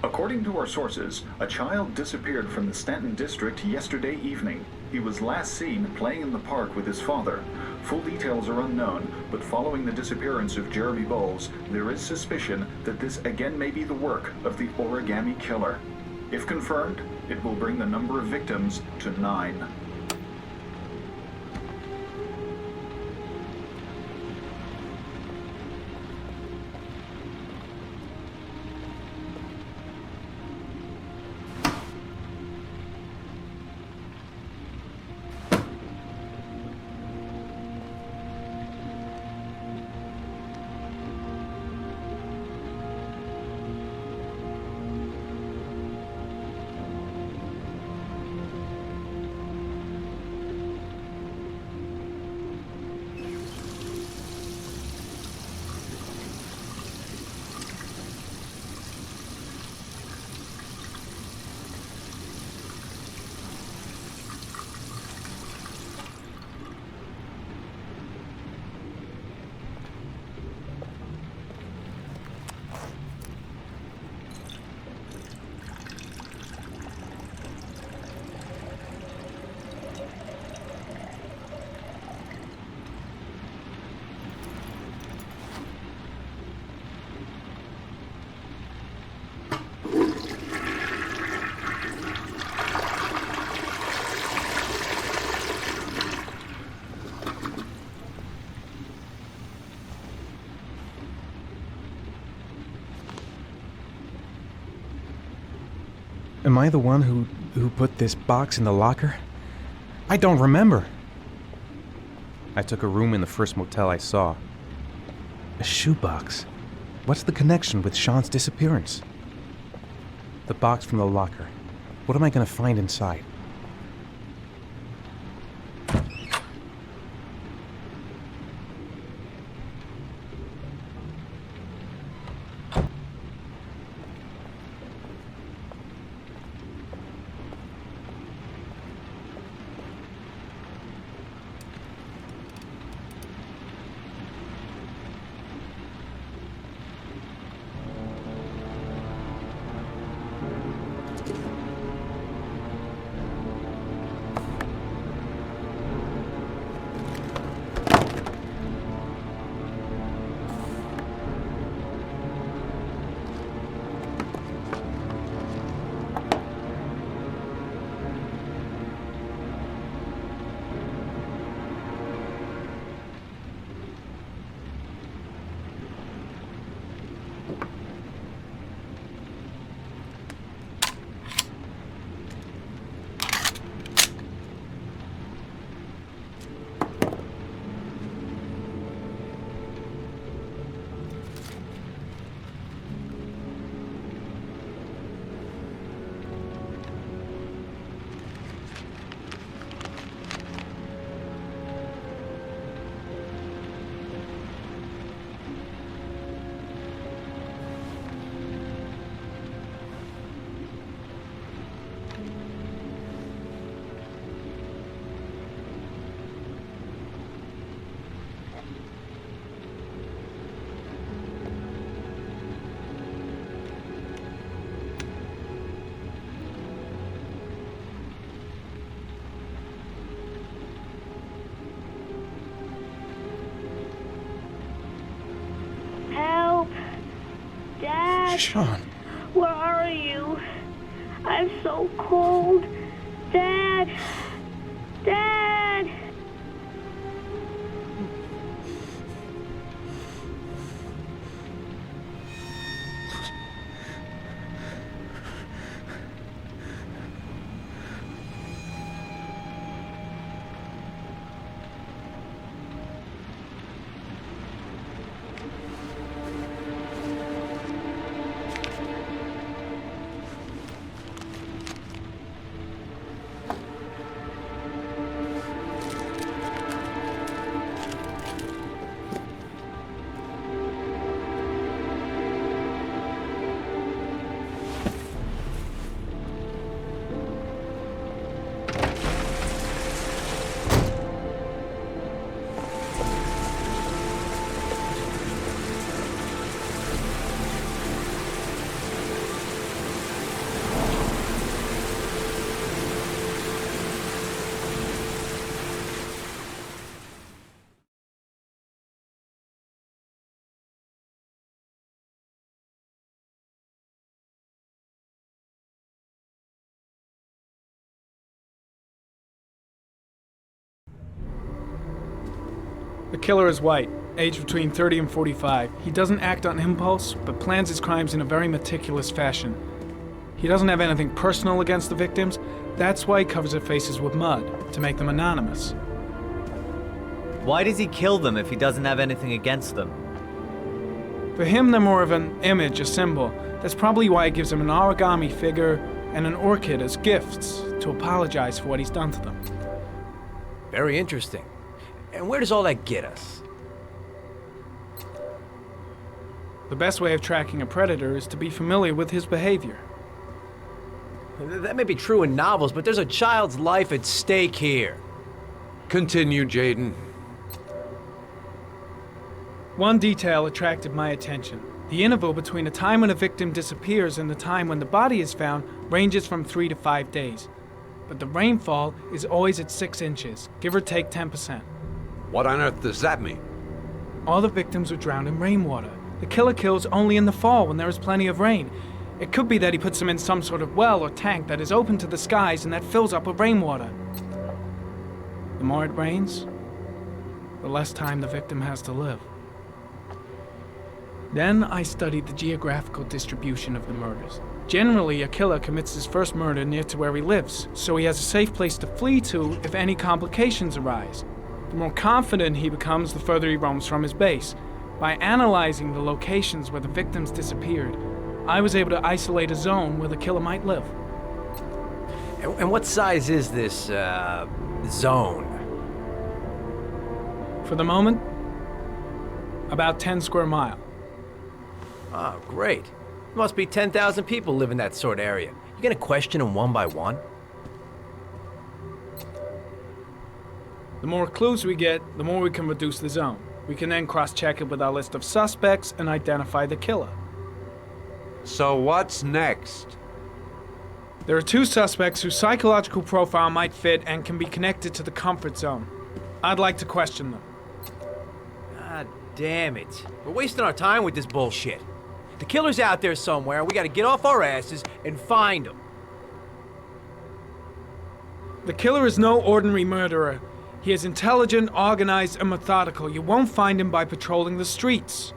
According to our sources, a child disappeared from the Stanton district yesterday evening. He was last seen playing in the park with his father. Full details are unknown, but following the disappearance of Jeremy Bowles, there is suspicion that this again may be the work of the origami killer. If confirmed, it will bring the number of victims to 9. Am I the one who put this box in the locker? I don't remember. I took a room in the first motel I saw. A shoebox. What's the connection with Sean's disappearance? The box from the locker. What am I going to find inside? Sean. Where are you? I'm so cold. Dad! Dad! The killer is white, aged between 30 and 45. He doesn't act on impulse, but plans his crimes in a very meticulous fashion. He doesn't have anything personal against the victims. That's why he covers their faces with mud, to make them anonymous. Why does he kill them if he doesn't have anything against them? For him, they're more of an image, a symbol. That's probably why he gives them an origami figure and an orchid as gifts to apologize for what he's done to them. Very interesting. And where does all that get us? The best way of tracking a predator is to be familiar with his behavior. That may be true in novels, but there's a child's life at stake here. Continue, Jaden. One detail attracted my attention. The interval between the time when a victim disappears and the time when the body is found ranges from 3 to 5 days. But the rainfall is always at 6 inches, give or take 10%. What on earth does that mean? All the victims were drowned in rainwater. The killer kills only in the fall when there is plenty of rain. It could be that he puts them in some sort of well or tank that is open to the skies and that fills up with rainwater. The more it rains, the less time the victim has to live. Then I studied the geographical distribution of the murders. Generally, a killer commits his first murder near to where he lives, so he has a safe place to flee to if any complications arise. The more confident he becomes, the further he roams from his base. By analyzing the locations where the victims disappeared, I was able to isolate a zone where the killer might live. And what size is this, zone? For the moment, about 10 square miles. Oh, great. Must be 10,000 people live in that sort of area. You gonna question them one by one? The more clues we get, the more we can reduce the zone. We can then cross-check it with our list of suspects and identify the killer. So what's next? There are 2 suspects whose psychological profile might fit and can be connected to the comfort zone. I'd like to question them. God damn it. We're wasting our time with this bullshit. The killer's out there somewhere. We gotta get off our asses and find him. The killer is no ordinary murderer. He is intelligent, organized, and methodical. You won't find him by patrolling the streets.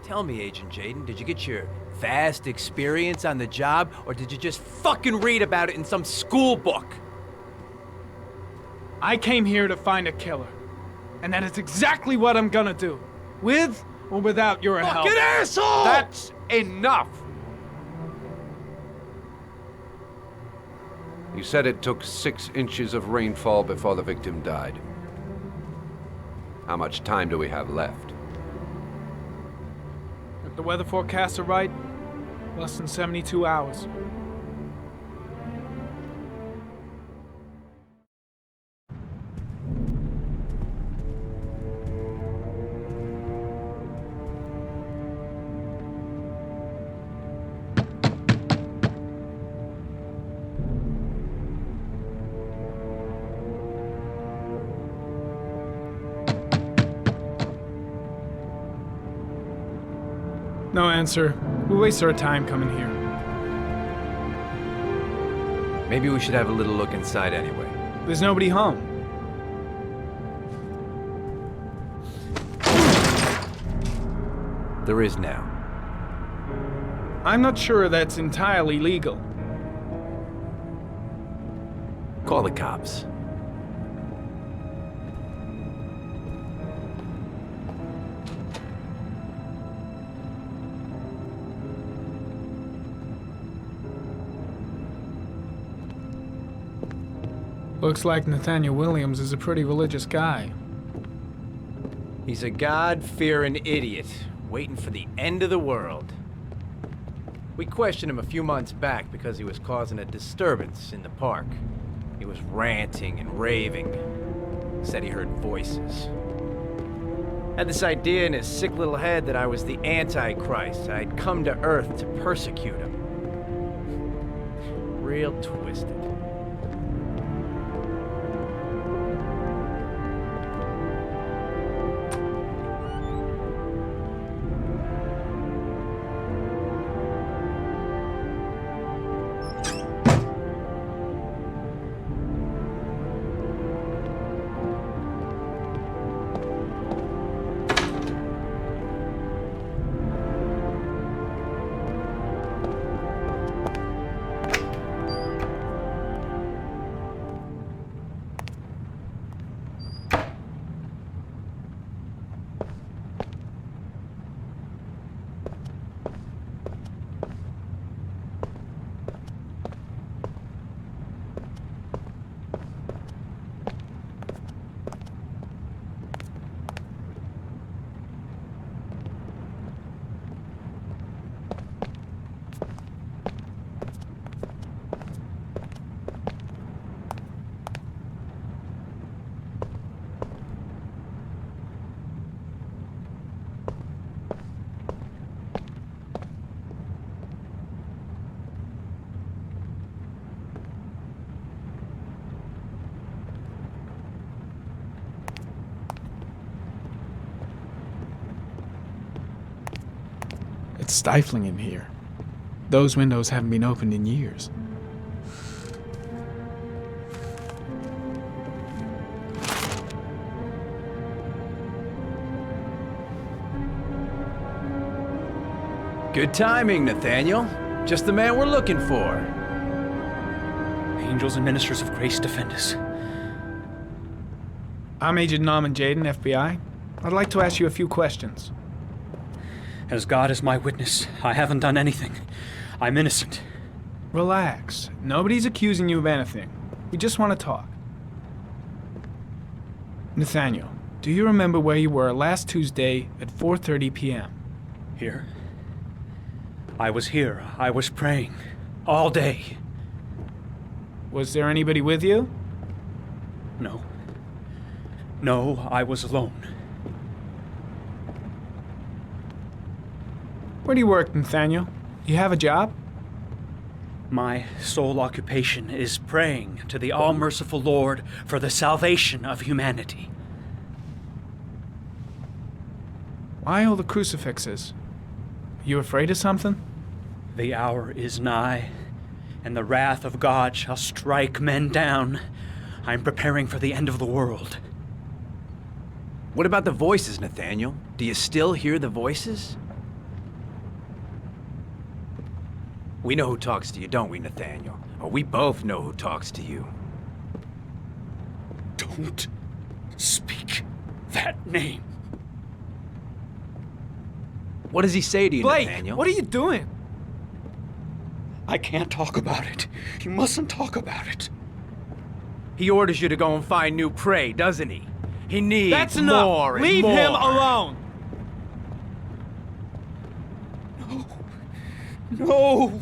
Tell me, Agent Jaden, did you get your vast experience on the job, or did you just fucking read about it in some school book? I came here to find a killer. And that is exactly what I'm gonna do. With or without your help. Fucking asshole! That's enough! You said it took 6 inches of rainfall before the victim died. How much time do we have left? If the weather forecasts are right, less than 72 hours. No answer. We waste our time coming here. Maybe we should have a little look inside anyway. There's nobody home. There is now. I'm not sure that's entirely legal. Call the cops. Looks like Nathaniel Williams is a pretty religious guy. He's a God-fearing idiot, waiting for the end of the world. We questioned him a few months back because he was causing a disturbance in the park. He was ranting and raving. Said he heard voices. Had this idea in his sick little head that I was the Antichrist. I'd come to Earth to persecute him. Real twisted. It's stifling in here. Those windows haven't been opened in years. Good timing, Nathaniel. Just the man we're looking for. Angels and ministers of grace defend us. I'm Agent Norman Jaden, FBI. I'd like to ask you a few questions. As God is my witness, I haven't done anything. I'm innocent. Relax. Nobody's accusing you of anything. We just want to talk. Nathaniel, do you remember where you were last Tuesday at 4:30 p.m.? Here? I was here. I was praying. All day. Was there anybody with you? No. No, I was alone. Where do you work, Nathaniel? Do you have a job? My sole occupation is praying to the all-merciful Lord for the salvation of humanity. Why all the crucifixes? You afraid of something? The hour is nigh, and the wrath of God shall strike men down. I'm preparing for the end of the world. What about the voices, Nathaniel? Do you still hear the voices? We know who talks to you, don't we, Nathaniel? Or we both know who talks to you. Don't speak that name. What does he say to you, Blake, Nathaniel? what are you doing? I can't talk about it. You mustn't talk about it. He orders you to go and find new prey, doesn't he? He needs That's enough. more and Leave more. him alone. No!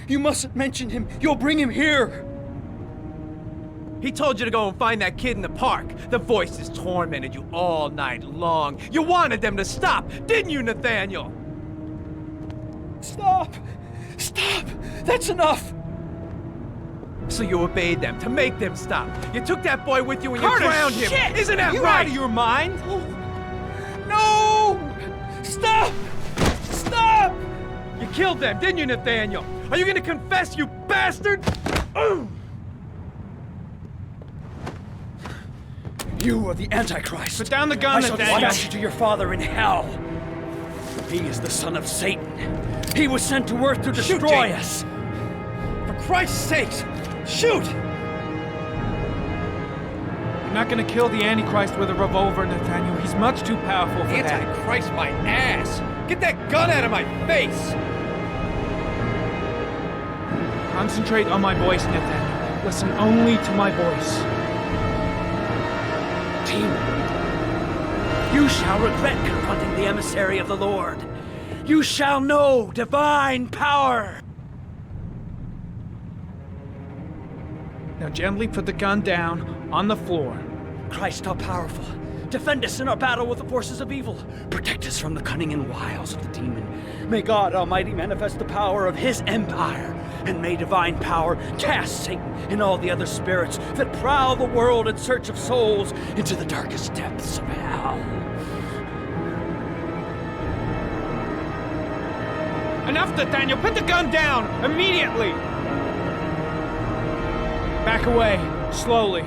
You mustn't mention him. You'll bring him here. He told you to go and find that kid in the park. The voices tormented you all night long. You wanted them to stop, didn't you, Nathaniel? Stop! Stop! That's enough! So you obeyed them to make them stop. You took that boy with you and Carter, you drowned him. shit! Isn't that You right? out of your mind? No! Stop! Stop! You killed them, didn't you, Nathaniel? Are you gonna confess, you bastard? You are the Antichrist. Put down the I gun, shall Nathaniel. dispatch you to your father in hell. He is the son of Satan. He was sent to earth to Shoot, destroy James. us. For Christ's sakes, shoot! You're not gonna kill the Antichrist with a revolver, Nathaniel. He's much too powerful for that. Antichrist, my ass! Get that gun out of my face! Concentrate on my voice, Nathaniel. Listen only to my voice. Demon, you shall regret confronting the emissary of the Lord. You shall know divine power. Now gently put the gun down on the floor. Christ, all powerful, defend us in our battle with the forces of evil. Protect us from the cunning and wiles of the demon. May God Almighty manifest the power of his empire, and may divine power cast Satan and all the other spirits that prowl the world in search of souls into the darkest depths of hell. Enough, Nathaniel! Put the gun down! Immediately! Back away, slowly.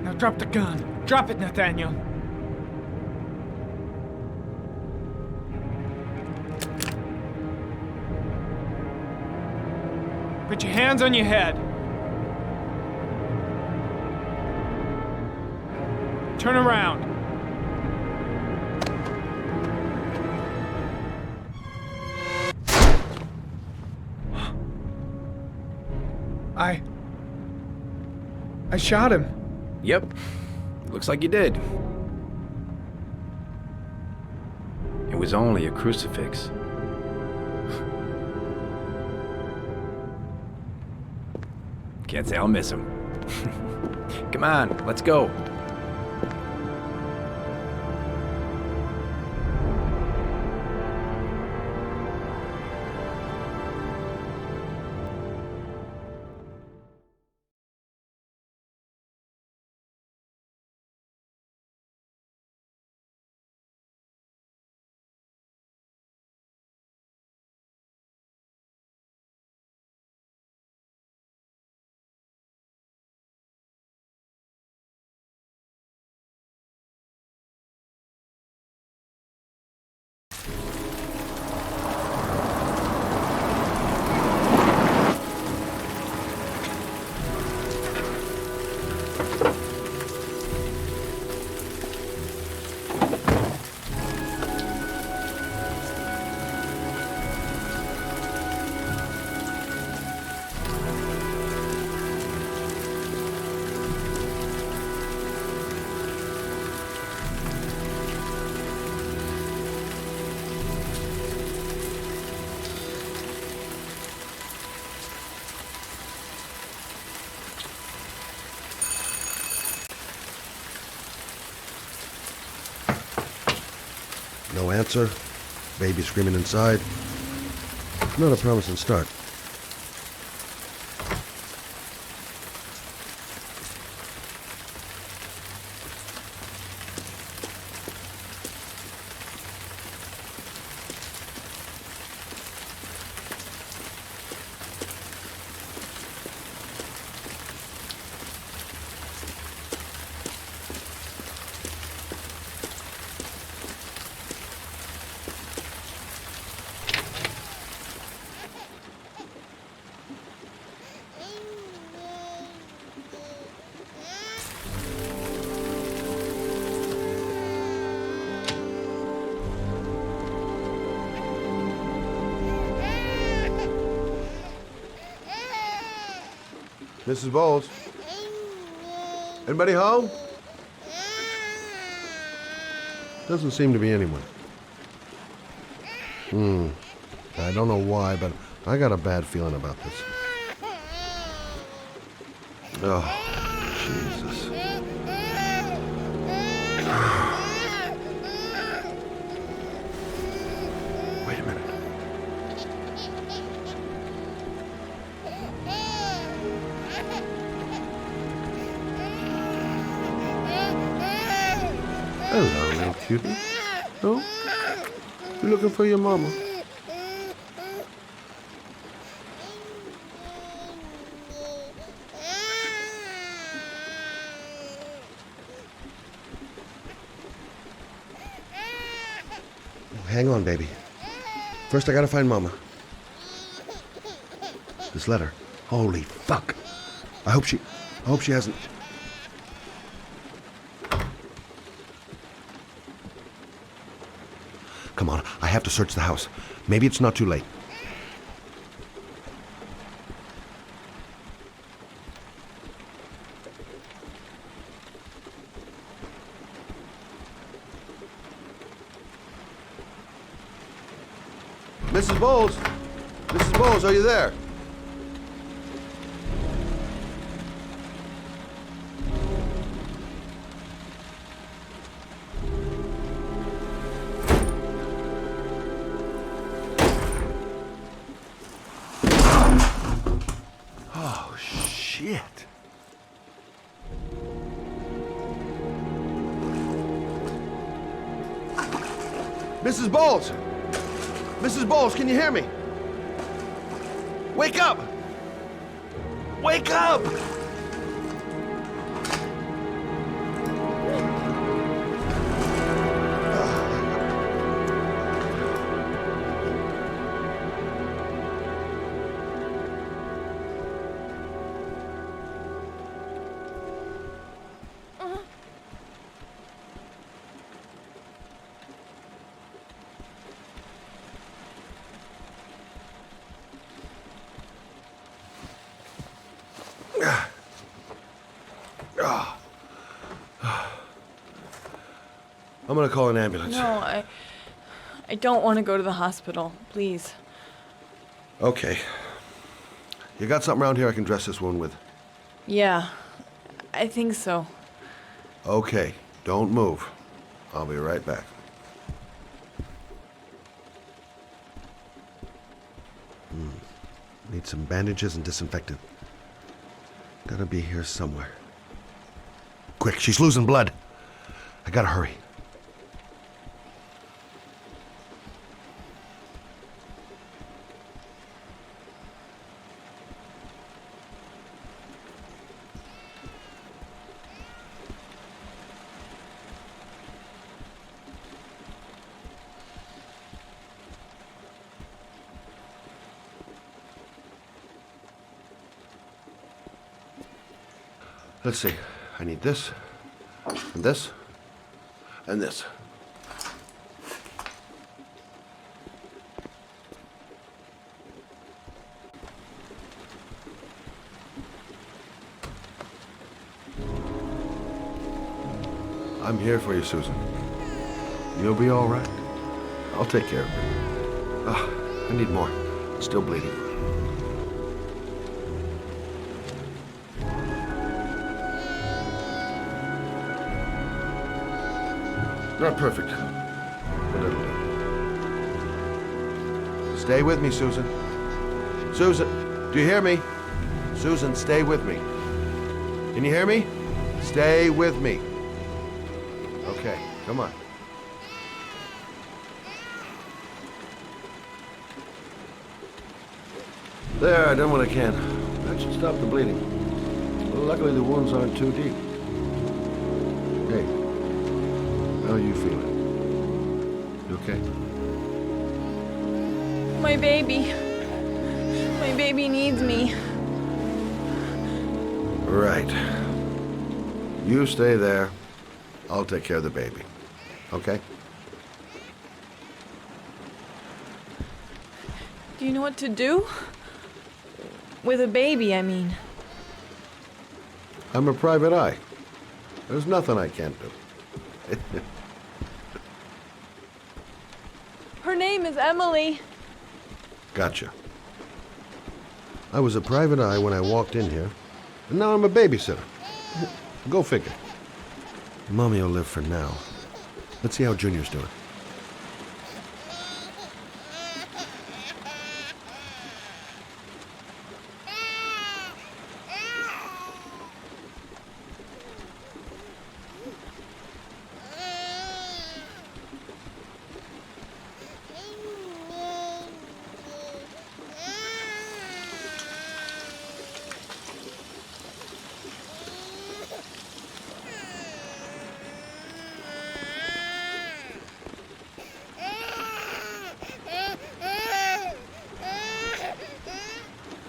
Now drop the gun. Drop it, Nathaniel. Put your hands on your head. Turn around. I shot him. Yep. Looks like you did. It was only a crucifix. Can't say I'll miss him. Come on, let's go. No answer. Baby screaming inside. Not a promising start. Mrs. Bowles? Anybody home? Doesn't seem to be anyone. I don't know why, but I got a bad feeling about this. Oh, Jesus. Wait a minute. Hello, little cutie. Oh? You looking for your mama? Hang on, baby. First, I gotta find Mama. This letter. Holy fuck. I hope she hasn't... Come on, I have to search the house. Maybe it's not too late. Mrs. Bowles! Mrs. Bowles, are you there? Oh, shit. Mrs. Bowles! Mrs. Bowles, can you hear me? Wake up! Wake up! I'm gonna call an ambulance. No, I don't want to go to the hospital. Please. Okay. You got something around here I can dress this wound with? Yeah, I think so. Okay, don't move. I'll be right back. Need some bandages and disinfectant. Gotta be here somewhere. Quick, she's losing blood. I gotta hurry. Let's see. I need this, and this, and this. I'm here for you, Susan. You'll be all right. I'll take care of it. I need more. It's still bleeding. Not perfect. but it'll do. Stay with me, Susan. Susan, do you hear me? Susan, stay with me. Can you hear me? Stay with me. Okay, come on. There, I done what I can. That should stop the bleeding. Well, luckily the wounds aren't too deep. Hey, how are you feeling? You okay? My baby. My baby needs me. Right. You stay there. I'll take care of the baby. Okay? Do you know what to do? With a baby, I mean. I'm a private eye. There's nothing I can't do. Her name is Emily. Gotcha. I was a private eye when I walked in here, and now I'm a babysitter. Go figure. Mommy will live for now. Let's see how Junior's doing.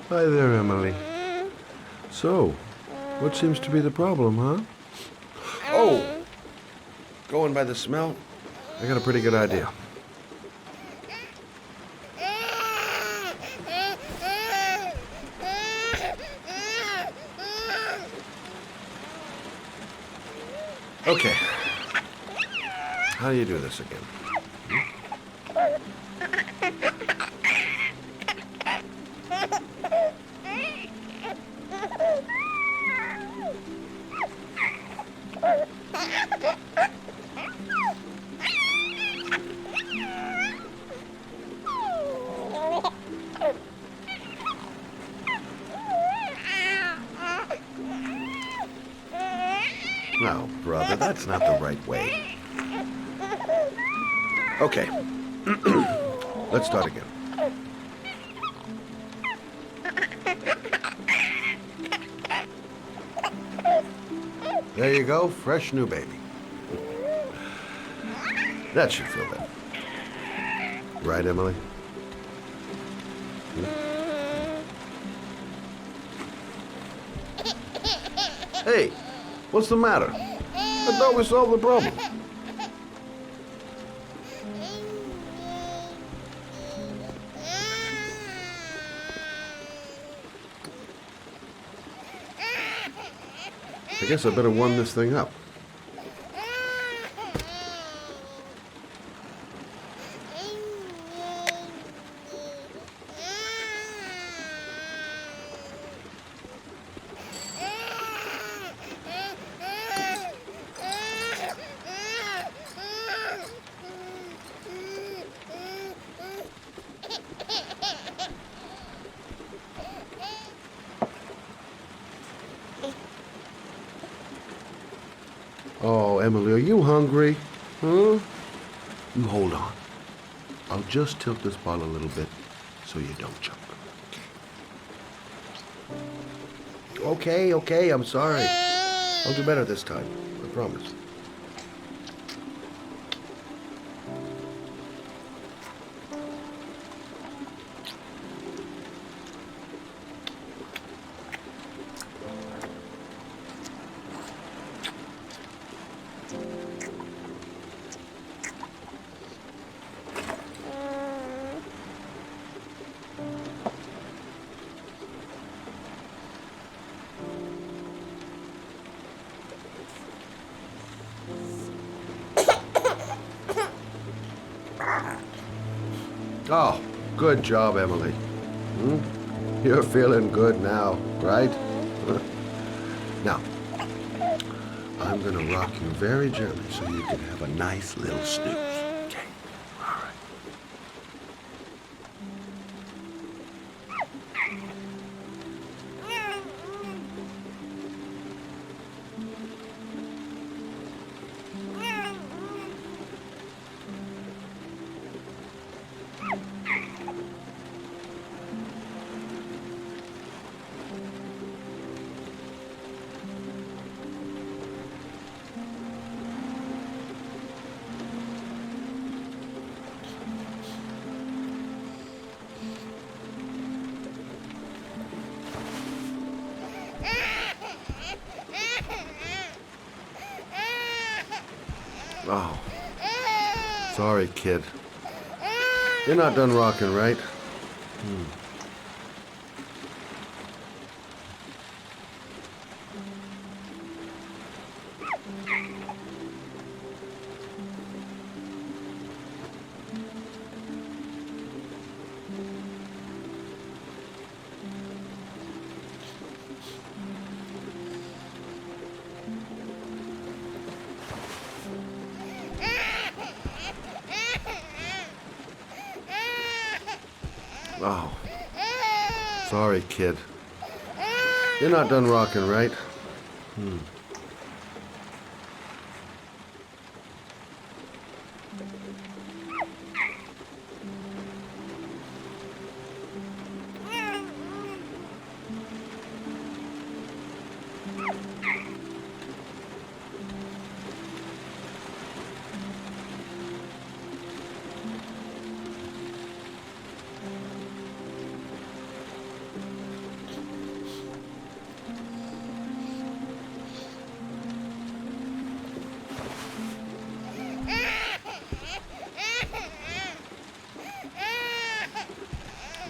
Hi there, Emily. So, what seems to be the problem, huh? Oh! Going by the smell, I got a pretty good idea. Okay. How do you do this again? No, brother, that's not the right way. Okay. Let's start again. There you go, fresh new baby. That should feel better. Right, Emily? Hey, what's the matter? I thought we solved the problem. I guess I better warm this thing up. Oh, Emily, are you hungry? Huh? You hold on. I'll just tilt this bottle a little bit so you don't choke. Okay, I'm sorry. I'll do better this time. I promise. Oh, good job, Emily. You're feeling good now, right? Now, I'm gonna rock you very gently so you can have a nice little snooze. Okay. Oh. Sorry, kid. You're not done rocking, right? Oh. Sorry, kid. You're not done rocking, right?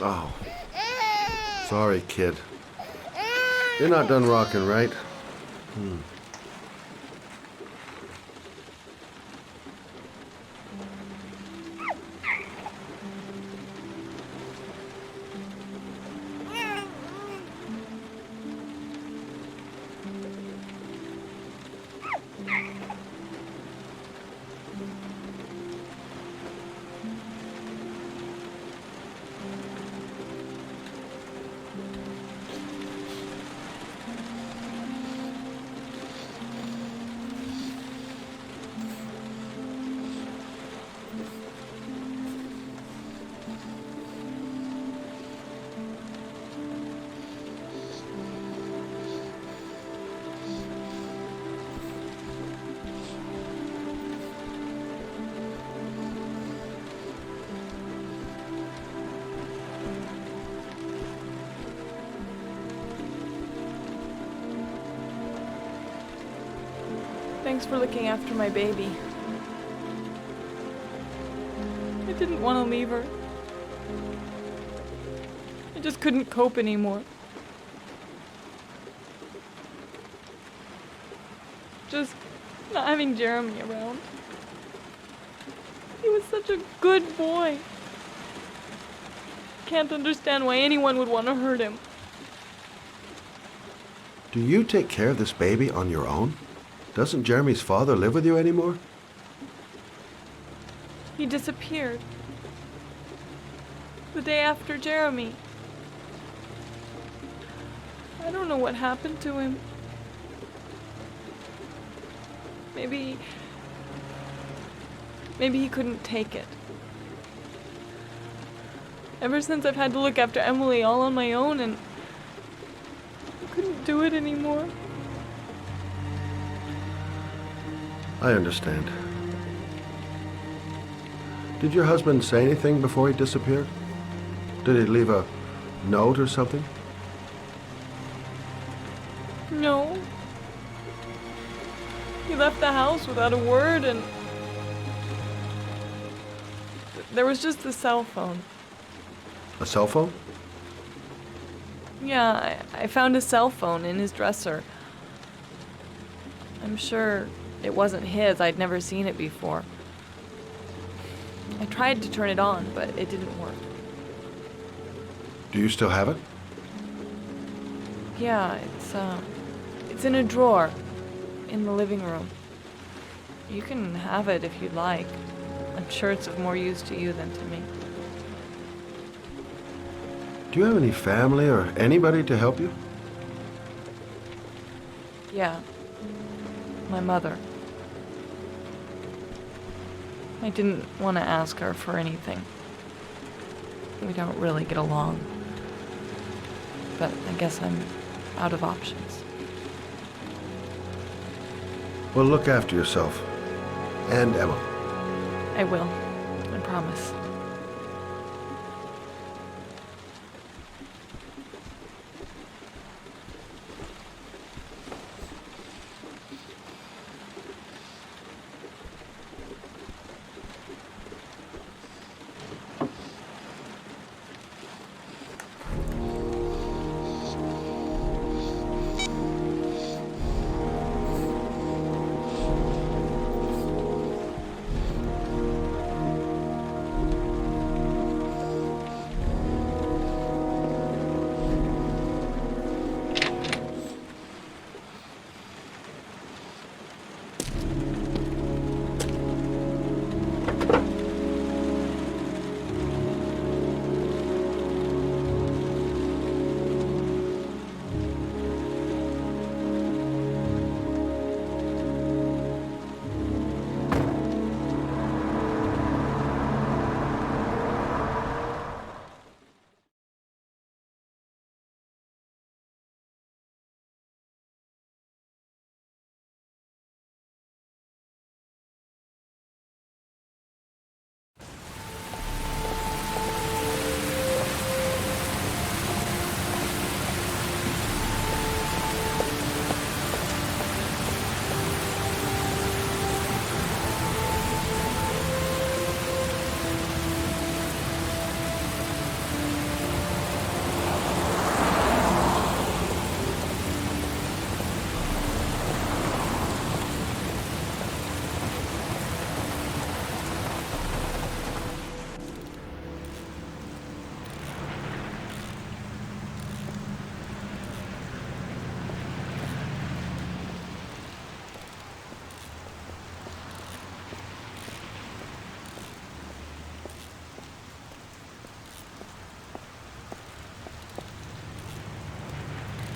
Oh. Sorry, kid. You're not done rocking, right? Thanks for looking after my baby. I didn't want to leave her. I just couldn't cope anymore. Just not having Jeremy around. He was such a good boy. Can't understand why anyone would want to hurt him. Do you take care of this baby on your own? Doesn't Jeremy's father live with you anymore? He disappeared. The day after Jeremy. I don't know what happened to him. Maybe he couldn't take it. Ever since I've had to look after Emily all on my own, and I couldn't do it anymore. I understand. Did your husband say anything before he disappeared? Did he leave a note or something? No. He left the house without a word, and there was just the cell phone. A cell phone? Yeah, I found a cell phone in his dresser. I'm sure it wasn't his. I'd never seen it before. I tried to turn it on, but it didn't work. Do you still have it? Yeah, it's in a drawer in the living room. You can have it if you'd like. I'm sure it's of more use to you than to me. Do you have any family or anybody to help you? Yeah. My mother. I didn't want to ask her for anything. We don't really get along. But I guess I'm out of options. Well, look after yourself. And Emma. I will. I promise.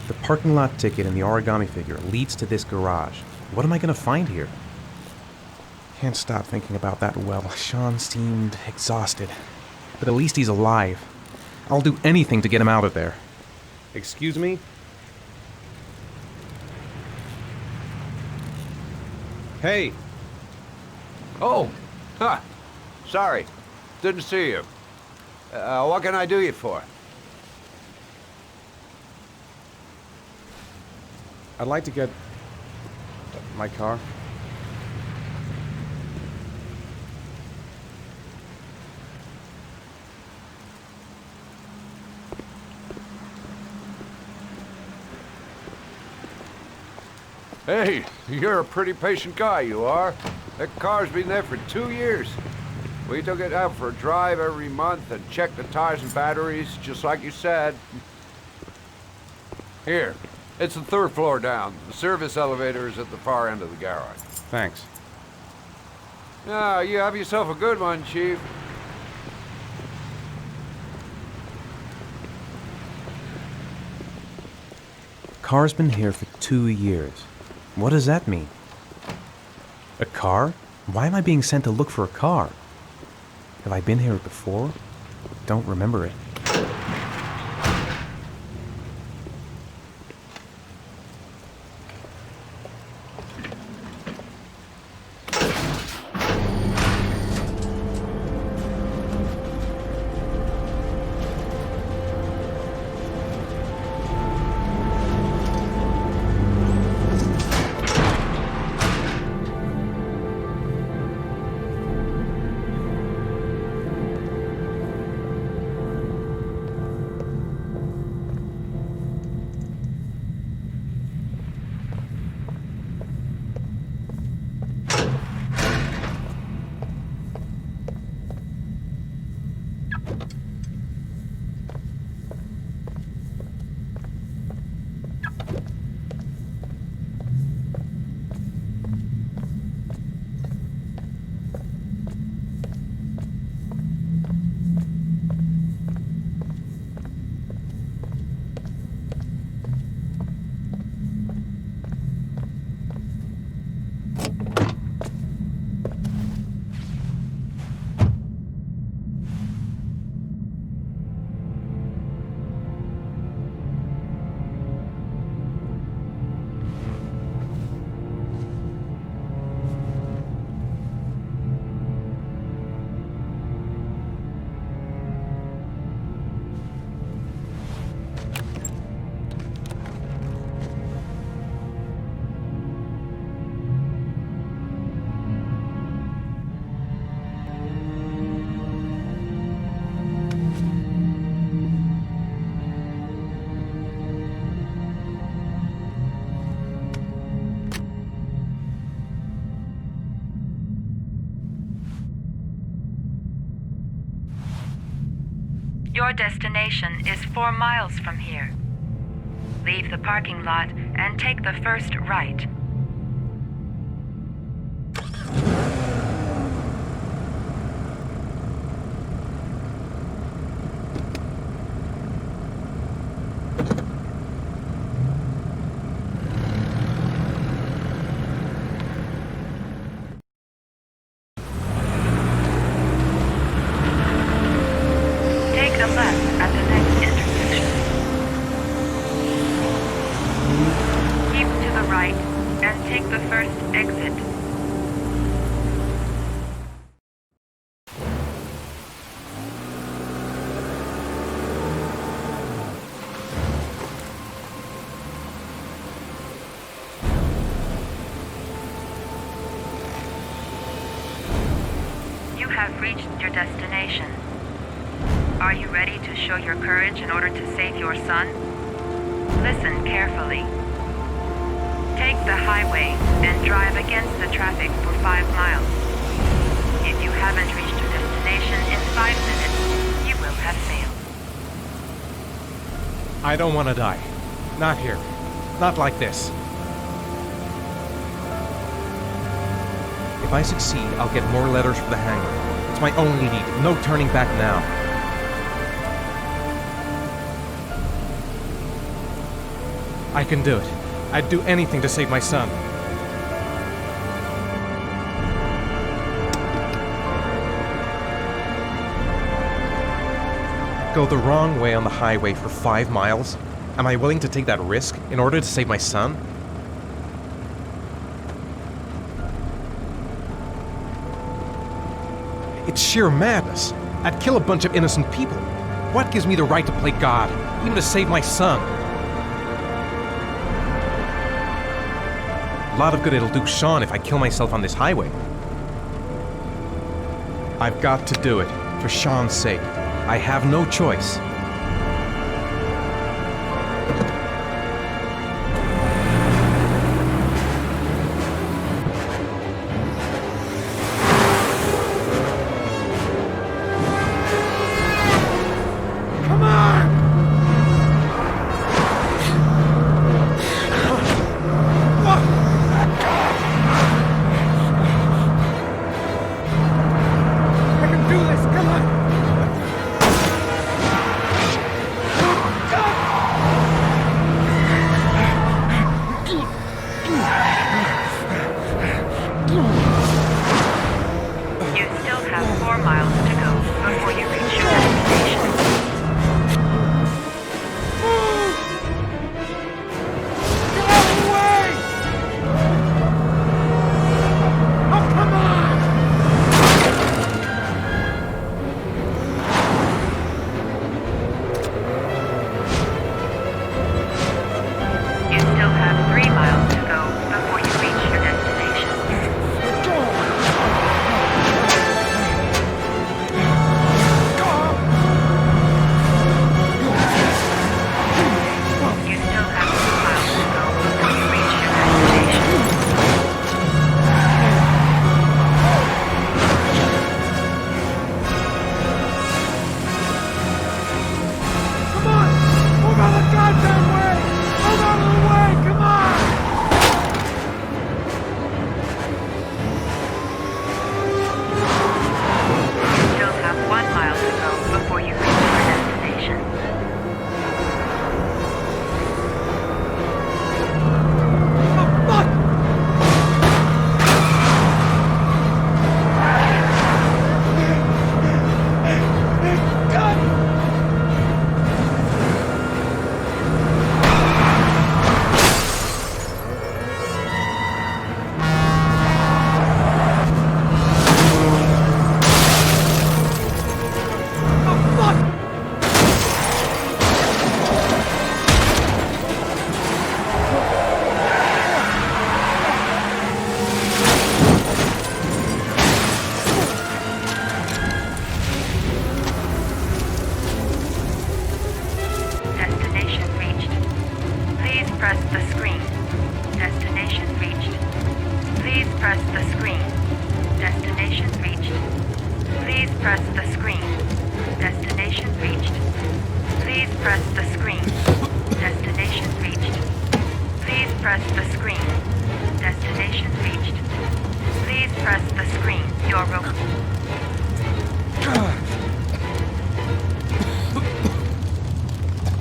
The parking lot ticket and the origami figure leads to this garage. What am I going to find here? Can't stop thinking about that well. Sean seemed exhausted. But at least he's alive. I'll do anything to get him out of there. Excuse me? Hey! Oh, huh. Sorry. Didn't see you. What can I do you for? I'd like to get my car. Hey, you're a pretty patient guy, you are. That car's been there for 2 years. We took it out for a drive every month and checked the tires and batteries, just like you said. Here, it's the 3rd floor down. The service elevator is at the far end of the garage. Thanks. Ah, you have yourself a good one, Chief. Car's been here for 2 years. What does that mean? A car? Why am I being sent to look for a car? Have I been here before? Don't remember it. Your destination is 4 miles from here. Leave the parking lot and take the first right. reached your destination. Are you ready to show your courage in order to save your son? Listen carefully. Take the highway and drive against the traffic for 5 miles. If you haven't reached your destination in 5 minutes, you will have failed. I don't want to die. Not here. Not like this. If I succeed, I'll get more letters for the hangar. It's my only need. No turning back now. I can do it. I'd do anything to save my son. Go the wrong way on the highway for 5 miles? Am I willing to take that risk in order to save my son? It's sheer madness. I'd kill a bunch of innocent people. What gives me the right to play God, even to save my son? A lot of good it'll do Sean if I kill myself on this highway. I've got to do it, for Sean's sake. I have no choice.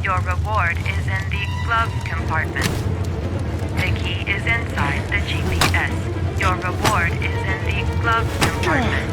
Your reward is in the glove compartment. The key is inside the GPS. Your reward is in the glove compartment.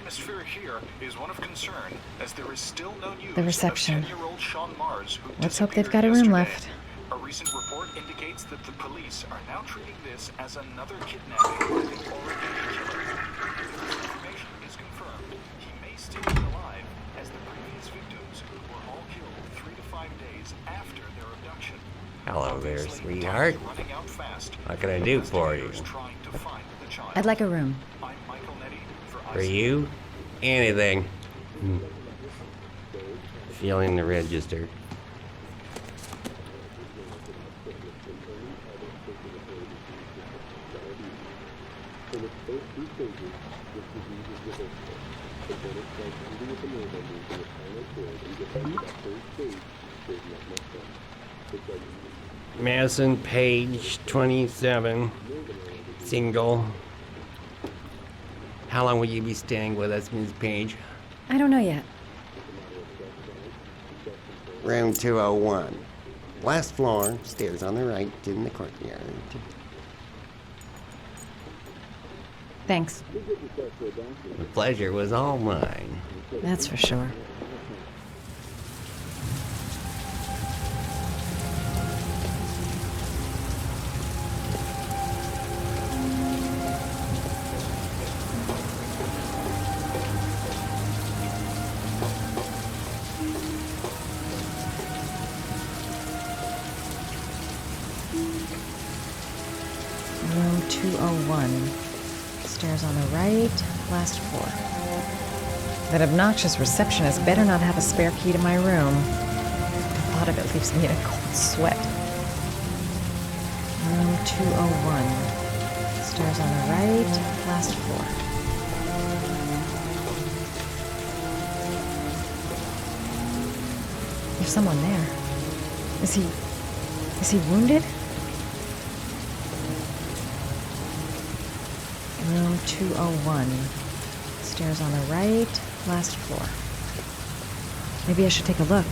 atmosphere here is one of concern, as there is still no news The reception. of 10-year-old Sean Mars, who Let's hope they've disappeared got a room yesterday. left. A recent report indicates that the police are now treating this as another kidnapping by the Oregon killer. If information is confirmed, he may still be alive, as the previous victims were all killed 3 to 5 days after their abduction. Hello there, Obviously, sweetheart. time is running out fast. What can I do for you? Investigators trying to find the child. I'd like a room. I'm Michael Nettie For you? Anything. Feeling the register. Madison Page, 27, single. How long will you be staying with us, Ms. Page? I don't know yet. Room 201. Last floor, stairs on the right, in the courtyard. Thanks. The pleasure was all mine. That's for sure. Room 201. Stairs on the right, last floor. That obnoxious receptionist better not have a spare key to my room. The thought of it leaves me in a cold sweat. Room 201. Stairs on the right, last floor. There's someone there. Is he wounded? Room 201. Stairs on the right, last floor. Maybe I should take a look.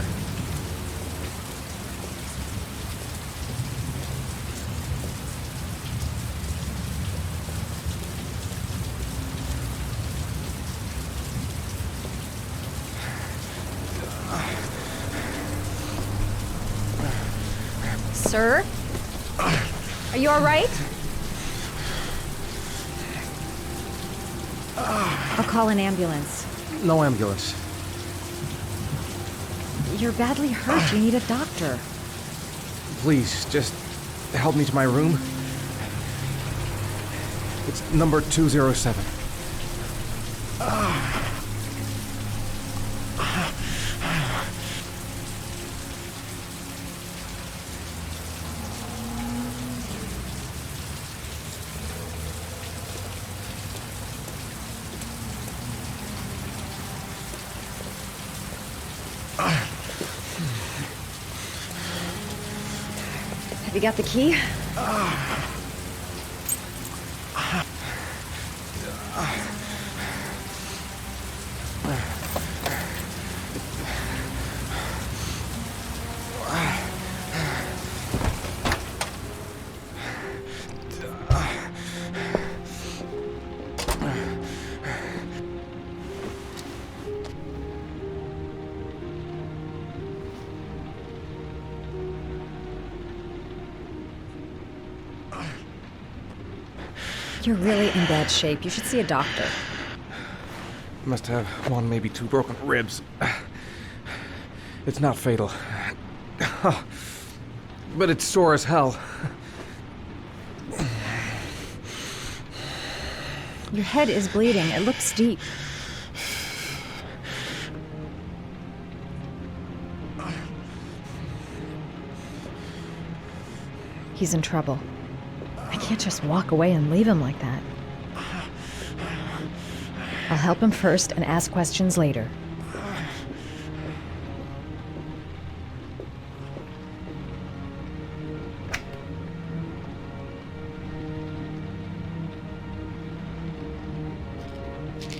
Sir? Are you all right? I'll call an ambulance. No ambulance. You're badly hurt. You need a doctor. Please, just help me to my room. It's number 207. Have you got the key? You're really in bad shape. You should see a doctor. Must have one, maybe two broken ribs. It's not fatal. But it's sore as hell. Your head is bleeding. It looks deep. He's in trouble. I can't just walk away and leave him like that. I'll help him first and ask questions later.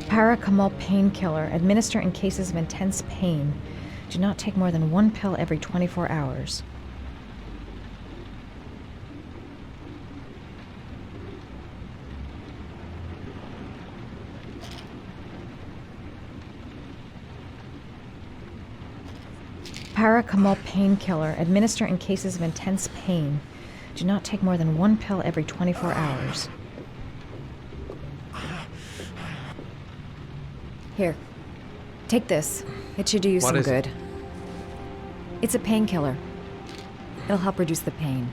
Paracetamol painkiller. Administer in cases of intense pain. Do not take more than one pill every 24 hours. Paracetamol painkiller. Administer in cases of intense pain. Do not take more than 1 pill every 24 hours. Here. Take this. It should do you some good. It's a painkiller. It'll help reduce the pain.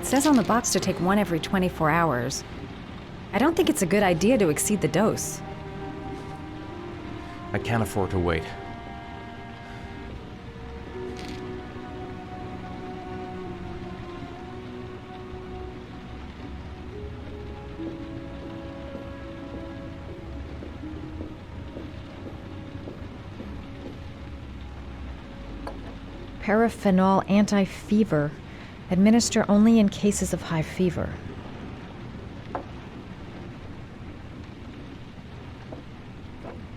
It says on the box to take 1 every 24 hours. I don't think it's a good idea to exceed the dose. I can't afford to wait. Paraphenol anti-fever. Administer only in cases of high fever.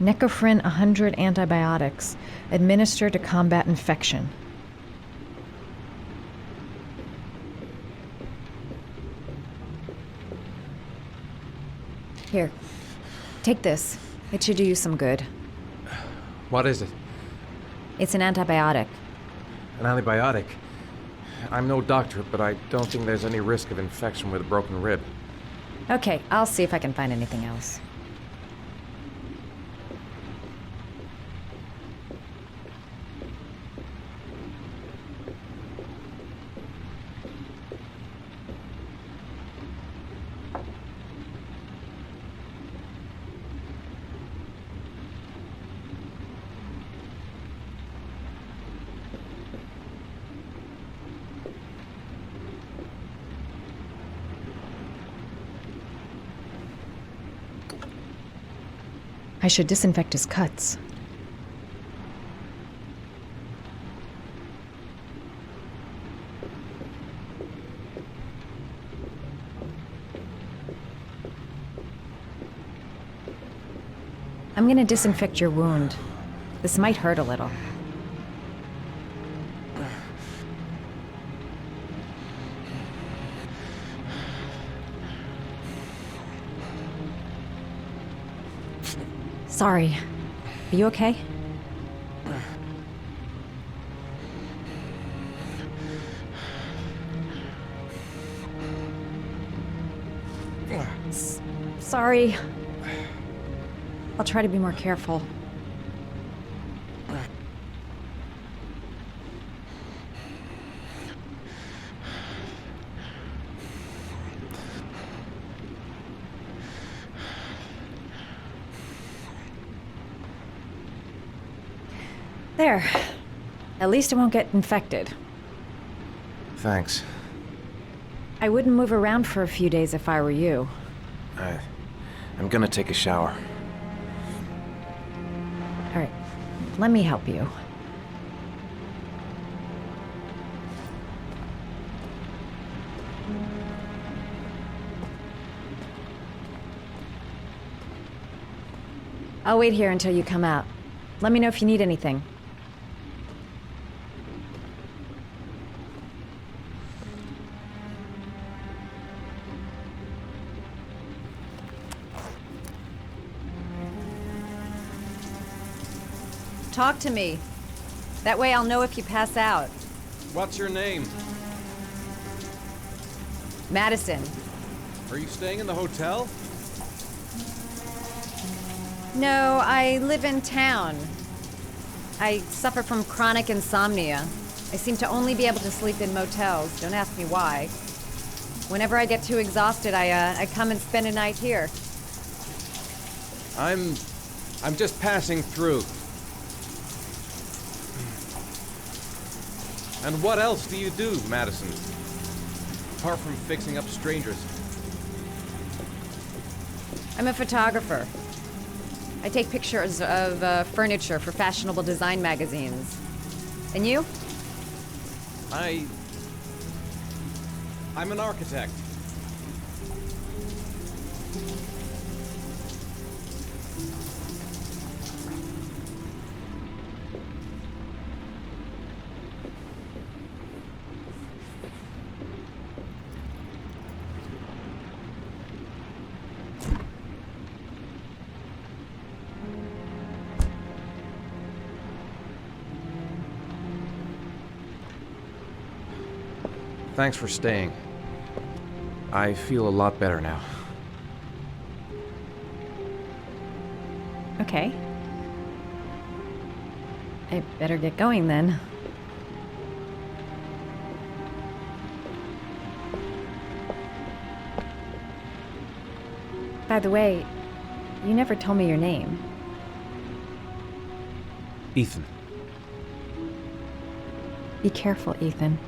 Necophren 100 antibiotics. Administer to combat infection. Here. Take this. It should do you some good. What is it? It's an antibiotic. An antibiotic? I'm no doctor, but I don't think there's any risk of infection with a broken rib. Okay, I'll see if I can find anything else. I should disinfect his cuts. I'm gonna disinfect your wound. This might hurt a little. Sorry. Are you okay? Sorry. I'll try to be more careful. There. At least it won't get infected. Thanks. I wouldn't move around for a few days if I were you. I'm gonna take a shower. All right. Let me help you. I'll wait here until you come out. Let me know if you need anything. Talk to me. That way I'll know if you pass out. What's your name? Madison. Are you staying in the hotel? No, I live in town. I suffer from chronic insomnia. I seem to only be able to sleep in motels. Don't ask me why. Whenever I get too exhausted, I come and spend a night here. I'm just passing through. And what else do you do, Madison? Apart from fixing up strangers. I'm a photographer. I take pictures of furniture for fashionable design magazines. And you? I'm an architect. Thanks for staying. I feel a lot better now. Okay. I better get going then. By the way, you never told me your name. Ethan. Be careful, Ethan.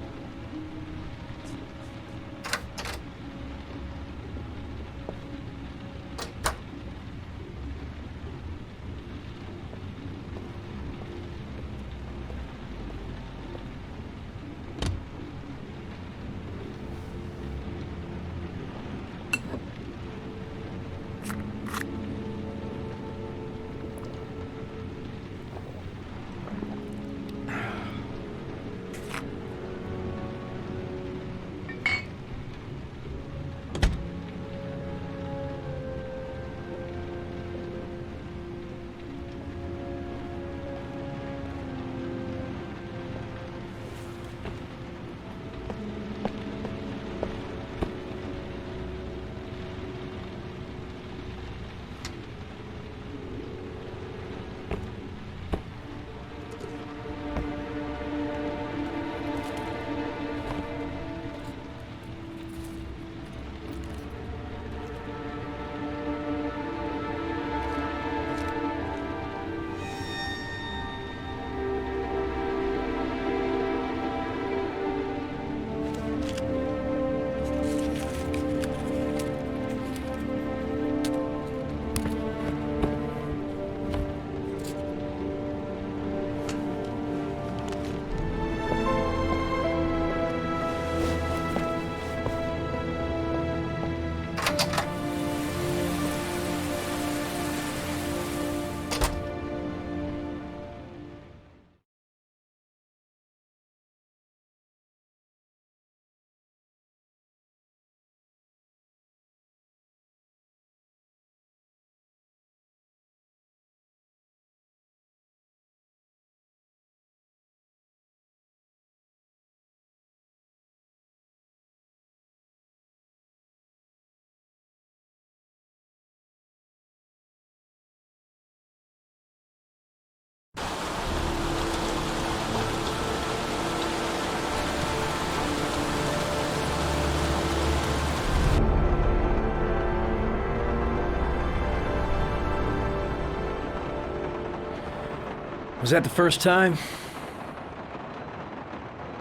Was that the first time?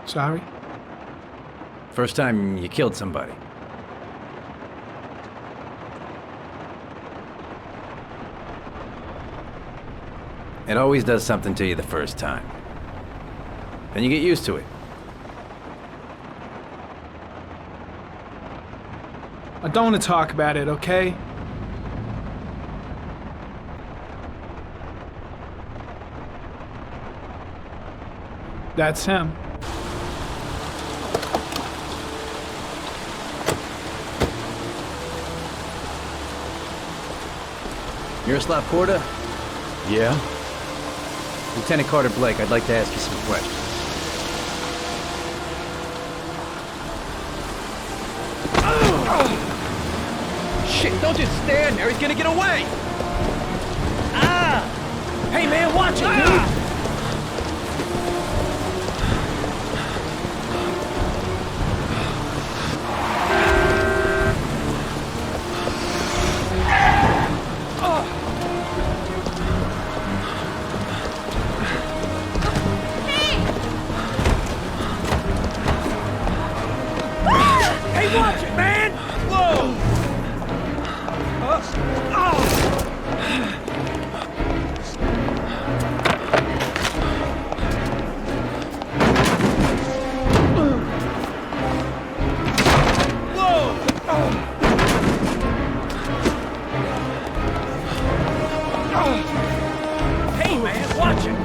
Sorry? First time you killed somebody? It always does something to you the first time. Then you get used to it. I don't want to talk about it, okay? That's him. You're Slav Porta? Yeah? Lieutenant Carter Blake, I'd like to ask you some questions. Shit, don't just stand there. He's gonna get away. Ah! Hey, man, watch it, dude. Hey, watch it, man! Whoa! Hey, man, watch it!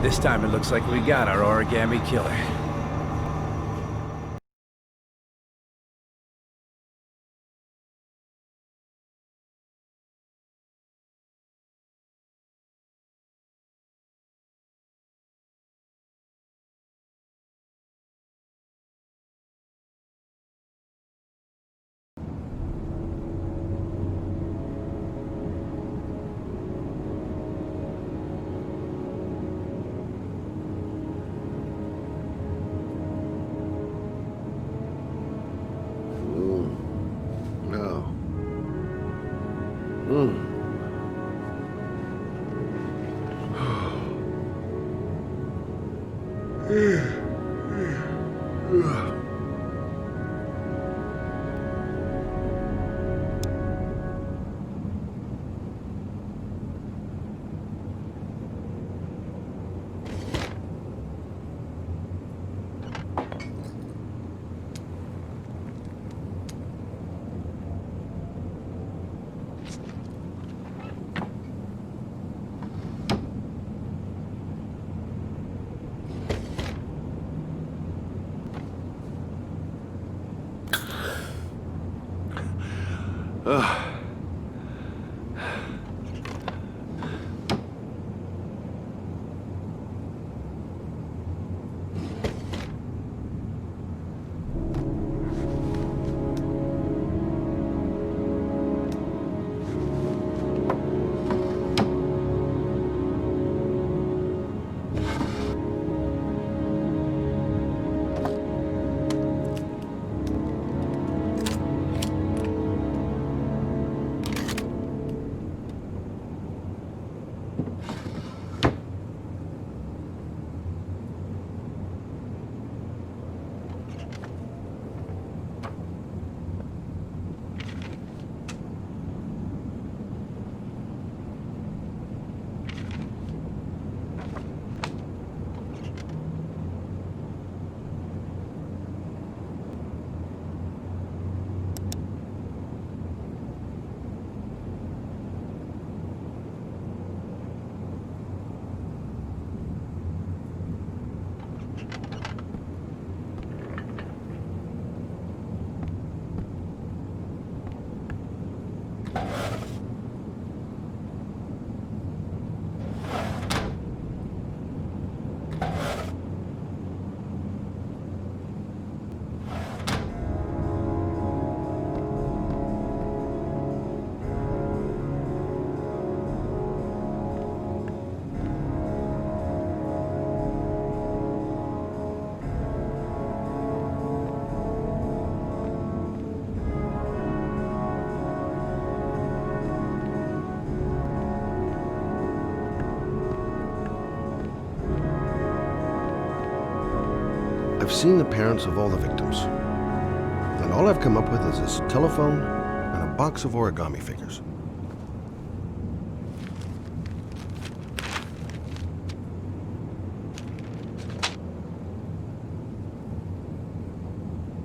This time it looks like we got our origami killer. No. Mm. Ugh. I've seen the parents of all the victims, and all I've come up with is this telephone and a box of origami figures.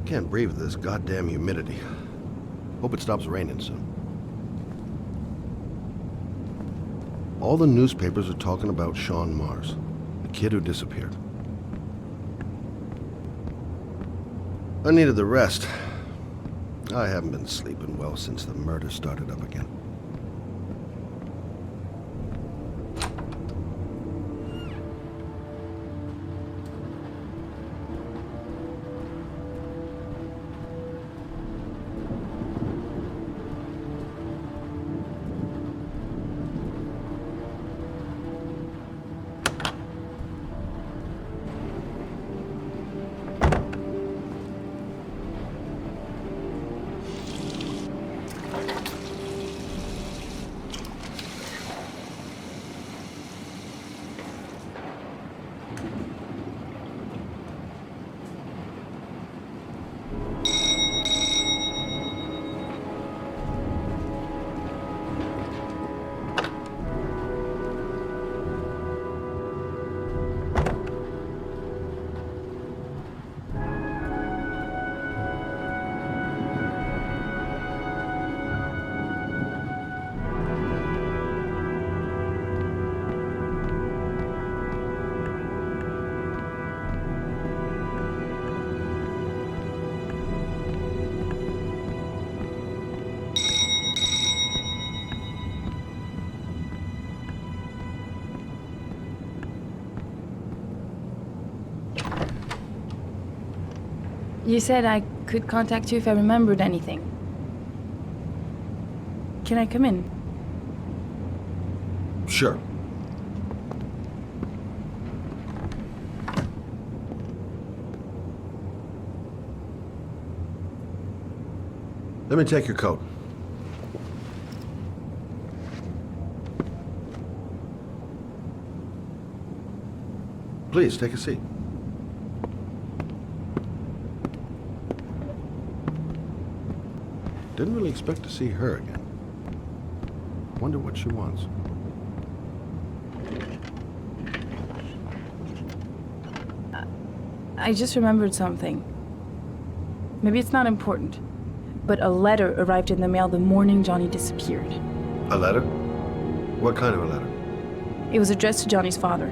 Can't breathe with this goddamn humidity. Hope it stops raining soon. All the newspapers are talking about Sean Mars, the kid who disappeared. I needed the rest. I haven't been sleeping well since the murder started up again. You said I could contact you if I remembered anything. Can I come in? Sure. Let me take your coat. Please, take a seat. Didn't really expect to see her again. Wonder what she wants. I just remembered something. Maybe it's not important, but a letter arrived in the mail the morning Johnny disappeared. A letter? What kind of a letter? It was addressed to Johnny's father.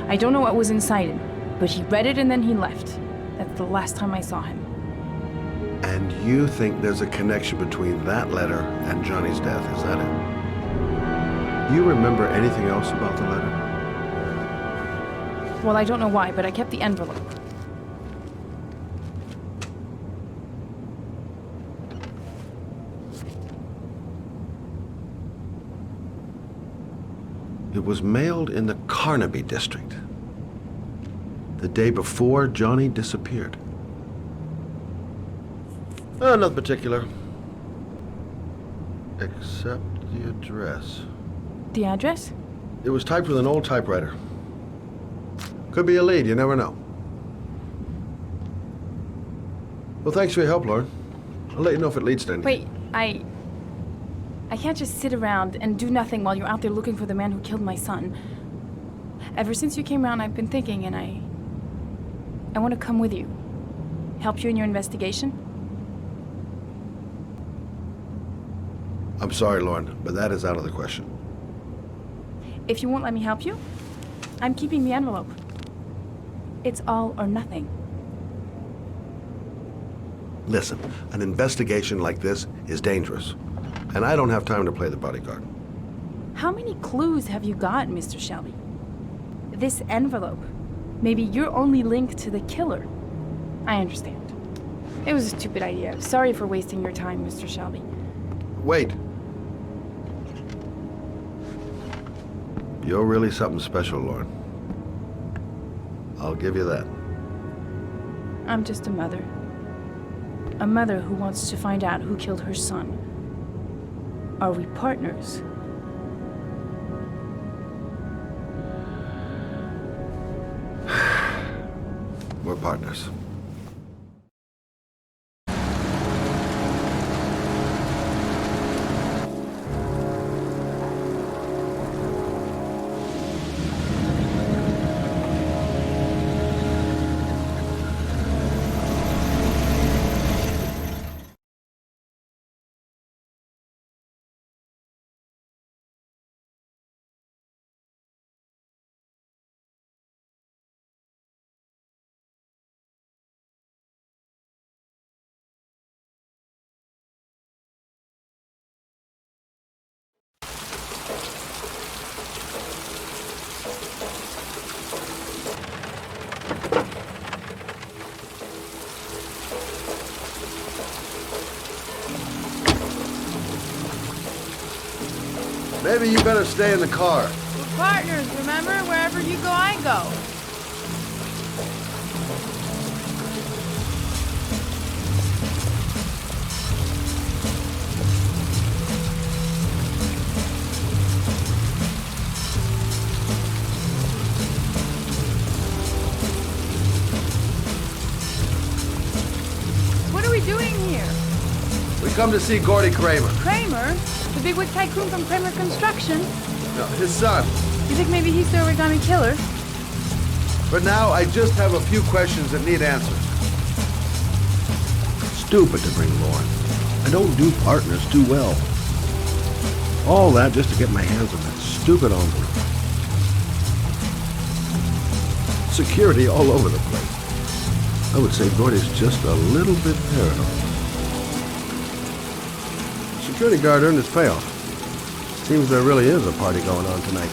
I don't know what was inside it, but he read it and then he left. That's the last time I saw him. And you think there's a connection between that letter and Johnny's death, is that it? You remember anything else about the letter? Well, I don't know why, but I kept the envelope. It was mailed in the Carnaby district, the day before Johnny disappeared. Nothing particular, except the address. The address? It was typed with an old typewriter. Could be a lead, you never know. Well, thanks for your help, Lauren. I'll let you know if it leads to anything. Wait, I can't just sit around and do nothing while you're out there looking for the man who killed my son. Ever since you came around, I've been thinking, and I want to come with you. Help you in your investigation? I'm sorry, Lauren, but that is out of the question. If you won't let me help you, I'm keeping the envelope. It's all or nothing. Listen, an investigation like this is dangerous, and I don't have time to play the bodyguard. How many clues have you got, Mr. Shelby? This envelope. Maybe your only link to the killer. I understand. It was a stupid idea. Sorry for wasting your time, Mr. Shelby. Wait. You're really something special, Lauren. I'll give you that. I'm just a mother. A mother who wants to find out who killed her son. Are we partners? We're partners. Maybe you better stay in the car. We're partners, remember? Wherever you go, I go. What are we doing here? We come to see Gordy Kramer. Kramer? The bigwig tycoon from Kramer Construction? No, his son. You think maybe he's the origami killer? For now, I just have a few questions that need answers. Stupid to bring Lauren. I don't do partners too well. All that just to get my hands on that stupid envelope. Security all over the place. I would say Gordy's just a little bit paranoid. Security guard earned his payoff. Seems there really is a party going on tonight.